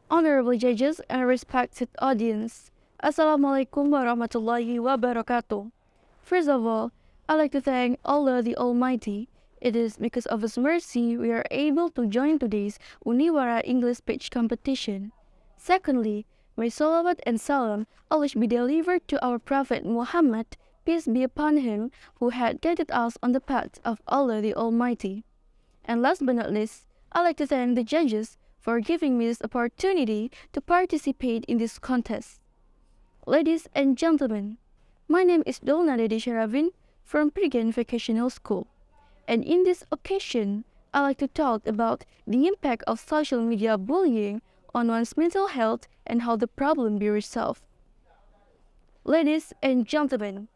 Honorable judges and respected audience, Assalamualaikum warahmatullahi wabarakatuh. First of all, I'd like to thank Allah the Almighty. It is because of His mercy we are able to join today's Uniwara English speech competition. Secondly, may salawat and salam always be delivered to our Prophet Muhammad, peace be upon him, who had guided us on the path of Allah the Almighty. And last but not least, I'd like to thank the judges for giving me this opportunity to participate in this contest. Ladies and gentlemen, my name is Dhona Dedy Sherafin from Prigen Vocational School. And in this occasion, I'd like to talk about the impact of social media bullying on one's mental health and how the problem be resolved. Ladies and gentlemen,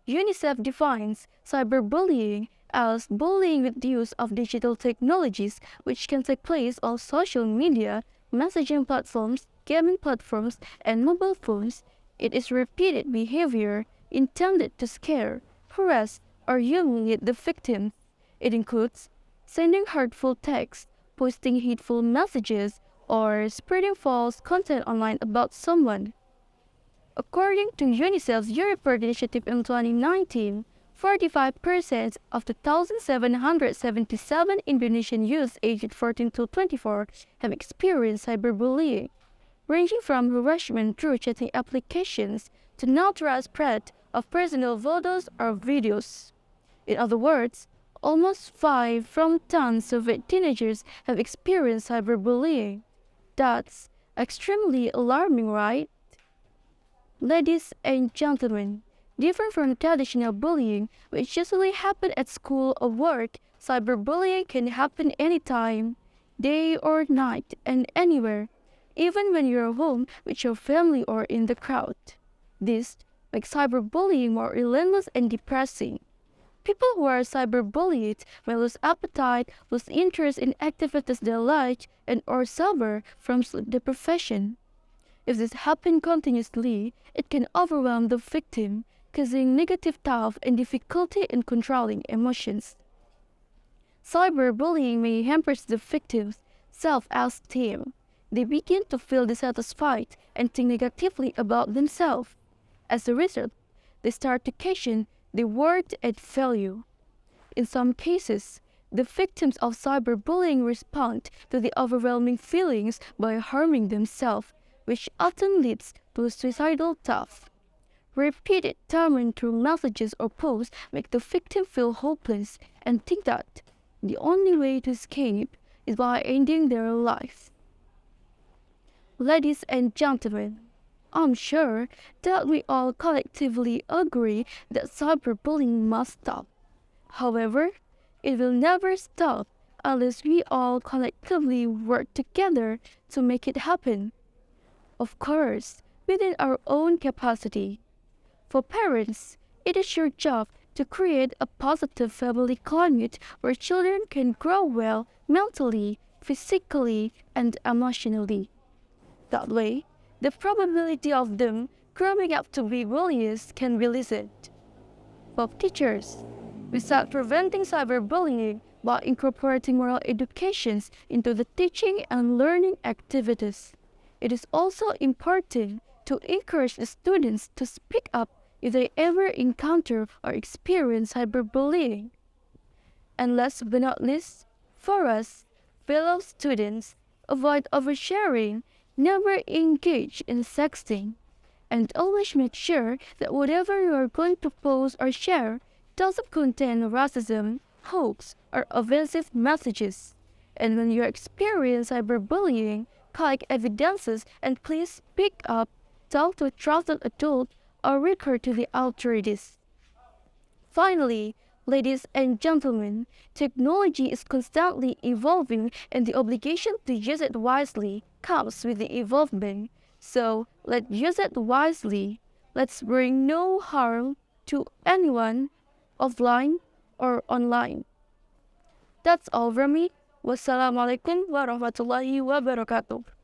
UNICEF defines cyberbullying as bullying with the use of digital technologies which can take place on social media, messaging platforms, gaming platforms, and mobile phones. It is repeated behavior intended to scare, harass, or humiliate the victim. It includes sending hurtful texts, posting hateful messages, or spreading false content online about someone. According to UNICEF's European initiative in 2019, 45% of the 1,777 Indonesian youth aged 14 to 24 have experienced cyberbullying, ranging from harassment through chatting applications to unauthorized spread of personal photos or videos. In other words, almost 5 from 10 Soviet teenagers have experienced cyberbullying. That's extremely alarming, right? Ladies and gentlemen, different from traditional bullying, which usually happen at school or work, cyberbullying can happen anytime, day or night, and anywhere, even when you're home with your family or in the crowd. This makes cyberbullying more relentless and depressing. People who are cyberbullied may lose appetite, lose interest in activities they like, and or suffer from sleep deprivation. If this happens continuously, it can overwhelm the victim, causing negative thought and difficulty in controlling emotions. Cyberbullying may hamper the victim's self-esteem. They begin to feel dissatisfied and think negatively about themselves. As a result, they start to question their worth and value. In some cases, the victims of cyberbullying respond to the overwhelming feelings by harming themselves, which often leads to suicidal thoughts. Repeated torment through messages or posts make the victim feel hopeless and think that the only way to escape is by ending their life. Ladies and gentlemen, I'm sure that we all collectively agree that cyberbullying must stop. However, it will never stop unless we all collectively work together to make it happen. Of course, within our own capacity. For parents, it is your job to create a positive family climate where children can grow well mentally, physically, and emotionally. That way, the probability of them growing up to be bullies can be lessened. For teachers, we start preventing cyberbullying by incorporating moral educations into the teaching and learning activities. It is also important to encourage the students to speak up if they ever encounter or experience cyberbullying. And last but not least, for us, fellow students, avoid oversharing, never engage in sexting, and always make sure that whatever you are going to post or share doesn't contain racism, hoax, or offensive messages. And when you experience cyberbullying, collect evidences and please speak up, talk to a trusted adult, or recur to the authorities. Finally, ladies and gentlemen, technology is constantly evolving and the obligation to use it wisely comes with the evolvement. So, let's use it wisely. Let's bring no harm to anyone, offline or online. That's all from me. Wassalamualaikum warahmatullahi wabarakatuh.